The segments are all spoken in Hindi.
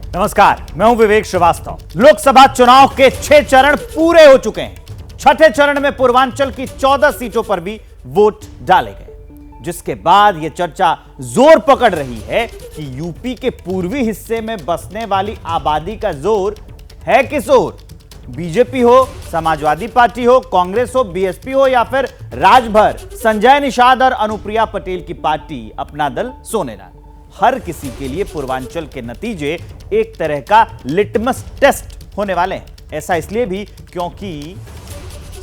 नमस्कार, मैं हूं विवेक श्रीवास्तव। लोकसभा चुनाव के 6 चरण पूरे हो चुके हैं। छठे चरण में पूर्वांचल की 14 सीटों पर भी वोट डाले गए, जिसके बाद यह चर्चा जोर पकड़ रही है कि यूपी के पूर्वी हिस्से में बसने वाली आबादी का जोर है किस ओर। बीजेपी हो, समाजवादी पार्टी हो, कांग्रेस हो, बीएसपी हो या फिर राजभर संजय निषाद और अनुप्रिया पटेल की पार्टी अपना दल सोनेलाल, हर किसी के लिए पूर्वांचल के नतीजे एक तरह का लिटमस टेस्ट होने वाले हैं। ऐसा इसलिए भी क्योंकि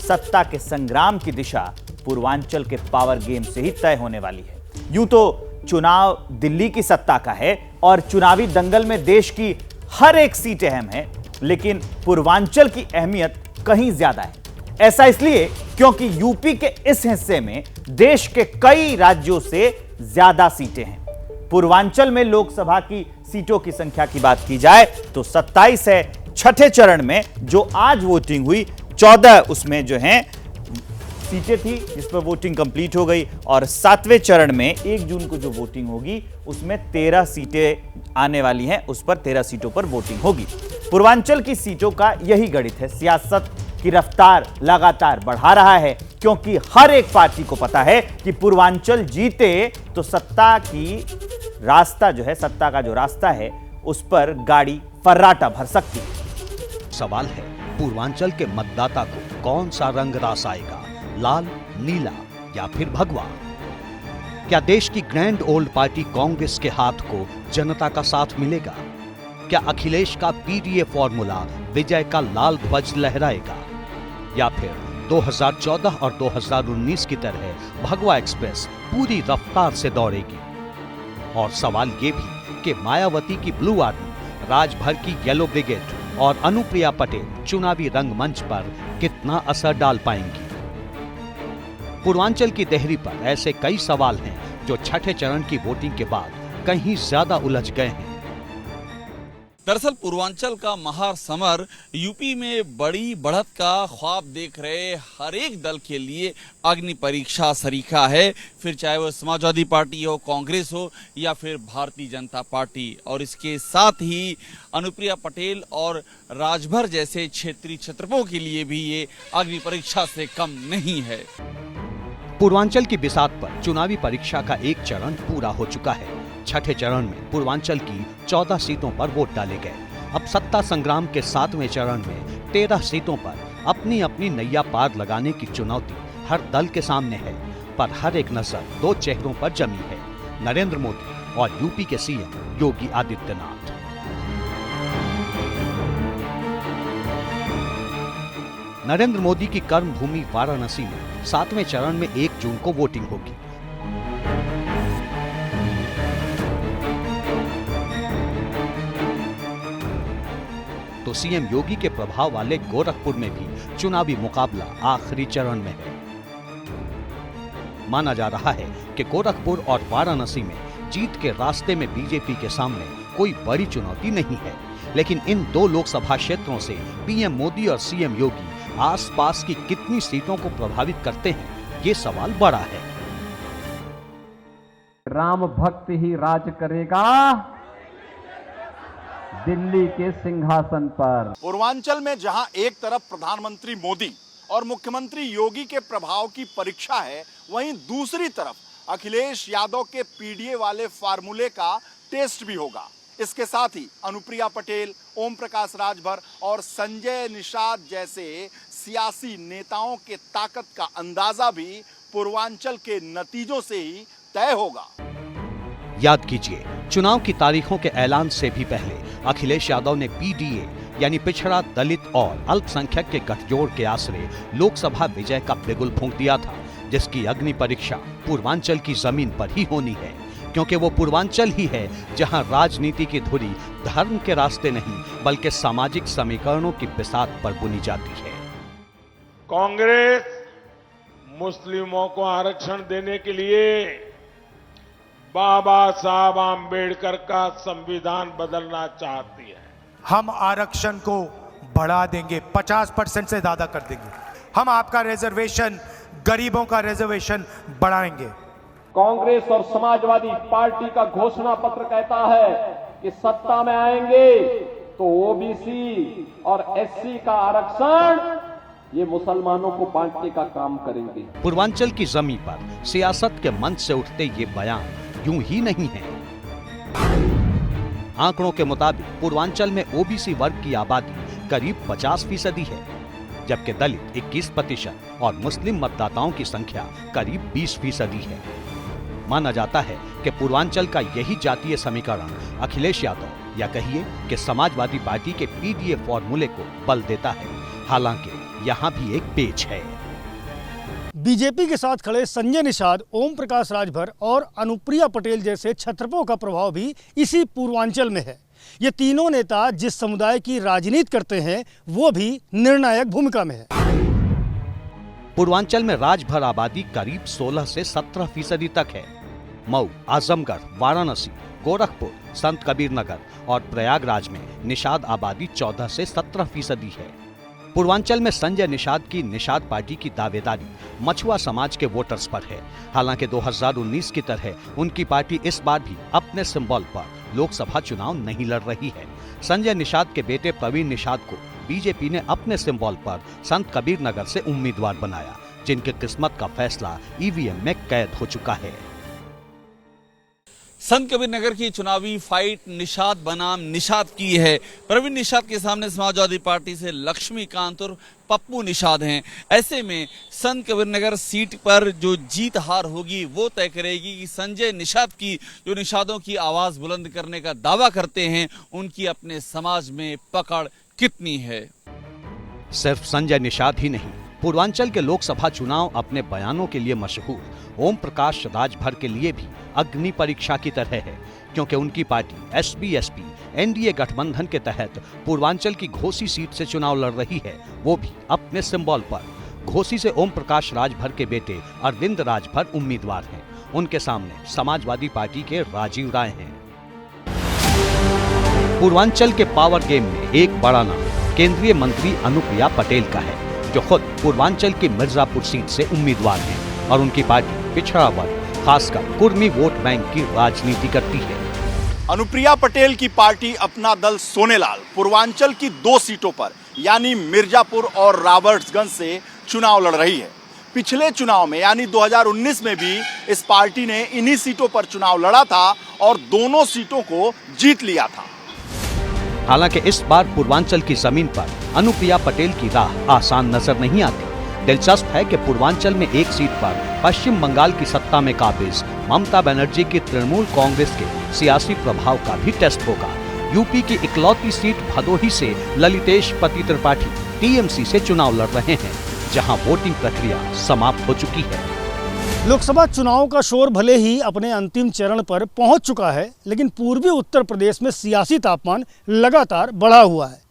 सत्ता के संग्राम की दिशा पूर्वांचल के पावर गेम से ही तय होने वाली है। यूं तो चुनाव दिल्ली की सत्ता का है और चुनावी दंगल में देश की हर एक सीट अहम है, लेकिन पूर्वांचल की अहमियत कहीं ज्यादा है। ऐसा इसलिए क्योंकि यूपी के इस हिस्से में देश के कई राज्यों से ज्यादा सीटें हैं। पूर्वांचल में लोकसभा की सीटों की संख्या की बात की जाए तो 27 है। छठे चरण में जो आज वोटिंग हुई 14 उसमें जो हैं सीटें थी जिस पर वोटिंग कंप्लीट हो गई, और 7वें चरण में 1 जून को जो वोटिंग होगी उसमें 13 सीटें आने वाली हैं, उस पर 13 सीटों पर वोटिंग होगी। पूर्वांचल की सीटों का यही गणित है। सियासत की रफ्तार लगातार बढ़ा रहा है क्योंकि हर एक पार्टी को पता है कि पूर्वांचल जीते तो सत्ता का जो रास्ता है उस पर गाड़ी फर्राटा भर सकती है। सवाल है, पूर्वांचल के मतदाता को कौन सा रंग रास आएगा, लाल, नीला या फिर भगवा? क्या देश की ग्रैंड ओल्ड पार्टी कांग्रेस के हाथ को जनता का साथ मिलेगा? क्या अखिलेश का पीडीए फॉर्मूला विजय का लाल ध्वज लहराएगा, या फिर 2014 और 2019 की तरह भगवा एक्सप्रेस पूरी रफ्तार से दौड़ेगी? और सवाल यह भी कि मायावती की ब्लू आर्मी, राजभर की येलो ब्रिगेड और अनुप्रिया पटेल चुनावी रंगमंच पर कितना असर डाल पाएंगी? पूर्वांचल की देहरी पर ऐसे कई सवाल हैं जो छठे चरण की वोटिंग के बाद कहीं ज्यादा उलझ गए हैं। दरअसल पूर्वांचल का महार समर यूपी में बड़ी बढ़त का ख्वाब देख रहे हर एक दल के लिए अग्नि परीक्षा सरीखा है, फिर चाहे वो समाजवादी पार्टी हो, कांग्रेस हो या फिर भारतीय जनता पार्टी। और इसके साथ ही अनुप्रिया पटेल और राजभर जैसे क्षेत्रीय छत्रपों के लिए भी ये अग्नि परीक्षा से कम नहीं है। पूर्वांचल की बिसात पर चुनावी परीक्षा का एक चरण पूरा हो चुका है। छठे चरण में पूर्वांचल की 14 सीटों पर वोट डाले गए। अब सत्ता संग्राम के 7वें चरण में 13 सीटों पर अपनी अपनी नैया पार लगाने की चुनौती हर दल के सामने है, पर हर एक नजर 2 चेहरों पर जमी है, नरेंद्र मोदी और यूपी के सीएम योगी आदित्यनाथ। नरेंद्र मोदी की कर्म भूमि वाराणसी में 7वें चरण में 1 जून को वोटिंग होगी। तो सीएम योगी के प्रभाव वाले गोरखपुर में भी चुनावी मुकाबला आखिरी चरण में है। माना जा रहा है कि गोरखपुर और वाराणसी में जीत के रास्ते में बीजेपी के सामने कोई बड़ी चुनौती नहीं है, लेकिन इन 2 लोकसभा क्षेत्रों से पीएम मोदी और सीएम योगी आसपास की कितनी सीटों को प्रभावित करते हैं, ये सवाल बड़ा है। राम भक्त ही राज करेगा दिल्ली के सिंहासन पर। पूर्वांचल में जहां एक तरफ प्रधानमंत्री मोदी और मुख्यमंत्री योगी के प्रभाव की परीक्षा है, वहीं दूसरी तरफ अखिलेश यादव के पीडीए वाले फार्मूले का टेस्ट भी होगा। इसके साथ ही अनुप्रिया पटेल, ओम प्रकाश राजभर और संजय निषाद जैसे सियासी नेताओं के ताकत का अंदाजा भी पूर्वांचल के नतीजों से ही तय होगा। याद कीजिए, चुनाव की तारीखों के ऐलान से भी पहले अखिलेश यादव ने पीडीए यानी पिछड़ा, दलित और अल्पसंख्यक के गठजोड़ के आसरे लोकसभा विजय का बिगुल फूंक दिया था, जिसकी अग्नि परीक्षा पूर्वांचल की जमीन पर ही होनी है, क्योंकि वो पूर्वांचल ही है जहां राजनीति की धुरी धर्म के रास्ते नहीं बल्कि सामाजिक समीकरणों की बिसात पर बुनी जाती है। कांग्रेस मुस्लिमों को आरक्षण देने के लिए बाबा साहब आम्बेडकर का संविधान बदलना चाहती है। हम आरक्षण को बढ़ा देंगे, 50% से ज्यादा कर देंगे। हम आपका रिजर्वेशन, गरीबों का रिजर्वेशन बढ़ाएंगे। कांग्रेस और समाजवादी पार्टी का घोषणा पत्र कहता है कि सत्ता में आएंगे तो ओबीसी और एससी का आरक्षण ये मुसलमानों को बांटने का काम करेंगे। पूर्वांचल की जमीन पर सियासत के मंच से उठते ये बयान यूं ही नहीं है। आंकड़ों के मुताबिक पूर्वांचल में ओबीसी वर्ग की आबादी करीब 50% है, जबकि दलित 21% और मुस्लिम मतदाताओं की संख्या करीब 20% है। माना जाता है कि पूर्वांचल का यही जातीय समीकरण अखिलेश यादव या कहिए कि समाजवादी पार्टी के पीडीए फॉर्मूले को बल देता है। हालांकि यहाँ भी एक पेच है। बीजेपी के साथ खड़े संजय निषाद, ओम प्रकाश राजभर और अनुप्रिया पटेल जैसे छत्रपों का प्रभाव भी इसी पूर्वांचल में है। ये तीनों नेता जिस समुदाय की राजनीति करते हैं वो भी निर्णायक भूमिका में है। पूर्वांचल में राजभर आबादी करीब 16 से 17% तक है। मऊ, आजमगढ़, वाराणसी, गोरखपुर, संत कबीर नगर और प्रयागराज में निषाद आबादी 14 से 17% है। पूर्वांचल में संजय निषाद की निषाद पार्टी की दावेदारी मछुआ समाज के वोटर्स पर है। हालांकि 2019 की तरह उनकी पार्टी इस बार भी अपने सिंबल पर लोकसभा चुनाव नहीं लड़ रही है। संजय निषाद के बेटे प्रवीण निषाद को बीजेपी ने अपने सिंबल पर संत कबीर नगर से उम्मीदवार बनाया, जिनकी किस्मत का फैसला ईवीएम में कैद हो चुका है। संत कबीर नगर की चुनावी फाइट निषाद बनाम निषाद की है। प्रवीण निषाद के सामने समाजवादी पार्टी से लक्ष्मीकांत और पप्पू निषाद हैं। ऐसे में संत कबीर नगर सीट पर जो जीत हार होगी वो तय करेगी कि संजय निषाद की, जो निषादों की आवाज बुलंद करने का दावा करते हैं, उनकी अपने समाज में पकड़ कितनी है। सिर्फ संजय निषाद ही नहीं, पूर्वांचल के लोकसभा चुनाव अपने बयानों के लिए मशहूर ओम प्रकाश राजभर के लिए भी अग्नि परीक्षा की तरह है, क्योंकि उनकी पार्टी एसपी एनडीए गठबंधन के तहत पूर्वांचल की घोसी सीट से चुनाव लड़ रही है, वो भी अपने सिंबल पर। घोसी से ओम प्रकाश राजभर के बेटे अरविंद राजभर उम्मीदवार हैं। उनके सामने समाजवादी पार्टी के राजीव राय हैं। पूर्वांचल के पावर गेम में एक बड़ा नाम केंद्रीय मंत्री अनुप्रिया पटेल का है, जो खुद पूर्वांचल की मिर्जापुर सीट से उम्मीदवार हैं और उनकी पार्टी पिछड़ा वर्ग, खासकर कुर्मी वोट बैंक की राजनीति करती है। अनुप्रिया पटेल की पार्टी अपना दल सोनेलाल पूर्वांचल की 2 सीटों पर यानी मिर्जापुर और रॉबर्ट्सगंज से चुनाव लड़ रही है। पिछले चुनाव में यानी 2019 में भी इस पार्टी ने इन्हीं सीटों पर चुनाव लड़ा था और दोनों सीटों को जीत लिया था। हालांकि इस बार पूर्वांचल की जमीन पर अनुप्रिया पटेल की राह आसान नजर नहीं आती। दिलचस्प है कि पूर्वांचल में एक सीट पर पश्चिम बंगाल की सत्ता में काबिज ममता बनर्जी की तृणमूल कांग्रेस के सियासी प्रभाव का भी टेस्ट होगा। यूपी की इकलौती सीट भदोही से ललितेश पति त्रिपाठी टीएमसी से चुनाव लड़ रहे हैं, जहां वोटिंग प्रक्रिया समाप्त हो चुकी है। लोकसभा चुनाव का शोर भले ही अपने अंतिम चरण पर पहुंच चुका है, लेकिन पूर्वी उत्तर प्रदेश में सियासी तापमान लगातार बढ़ा हुआ है,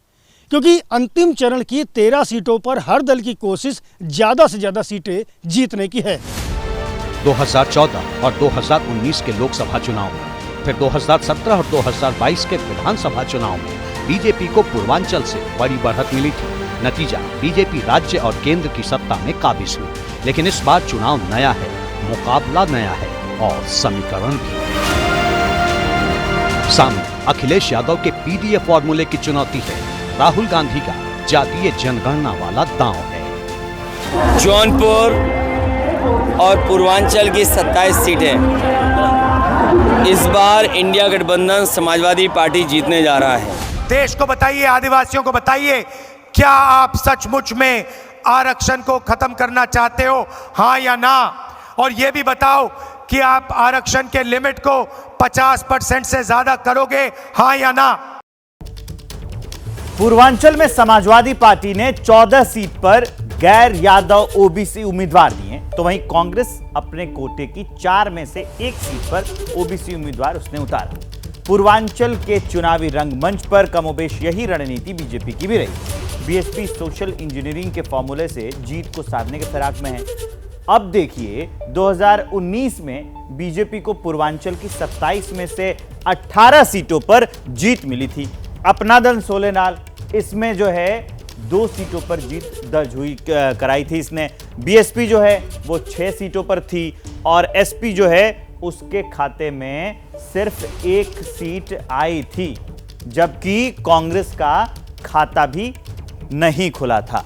क्योंकि अंतिम चरण की 13 सीटों पर हर दल की कोशिश ज्यादा से ज्यादा सीटें जीतने की है। 2014 और 2019 के लोकसभा चुनाव में, फिर 2017 और 2022 के विधानसभा चुनाव में बीजेपी को पूर्वांचल से बड़ी बढ़त मिली थी। नतीजा, बीजेपी राज्य और केंद्र की सत्ता में काबिज हुई। लेकिन इस बार चुनाव नया है, मुकाबला नया है और समीकरण भी। सामने अखिलेश यादव के पीडीए फॉर्मूले की चुनौती है। राहुल गांधी का जातीय जनगणना वाला दांव है। जौनपुर और पूर्वांचल की 27 सीटें इस बार इंडिया गठबंधन समाजवादी पार्टी जीतने जा रहा है। देश को बताइए, आदिवासियों को बताइए, क्या आप सचमुच में आरक्षण को खत्म करना चाहते हो, हाँ या ना? और यह भी बताओ कि आप आरक्षण के लिमिट को 50% से ज्यादा करोगे, हाँ या ना? पूर्वांचल में समाजवादी पार्टी ने 14 सीट पर गैर यादव ओबीसी उम्मीदवार दिए, तो वहीं कांग्रेस अपने कोटे की 4 में से 1 सीट पर ओबीसी उम्मीदवार उसने उतारा। पूर्वांचल के चुनावी रंगमंच पर कमोबेश यही रणनीति बीजेपी की भी रही। बीएसपी सोशल इंजीनियरिंग के फॉर्मूले से जीत को साधने के फिराक में है। अब देखिए, 2019 में बीजेपी को पूर्वांचल की 27 में से 18 सीटों पर जीत मिली थी। अपना दल सोलेनाल, इसमें जो है 2 सीटों पर जीत दर्ज हुई कराई थी इसने। बीएसपी जो है वो 6 सीटों पर थी और एसपी जो है उसके खाते में सिर्फ एक सीट आई थी, जबकि कांग्रेस का खाता भी नहीं खुला था।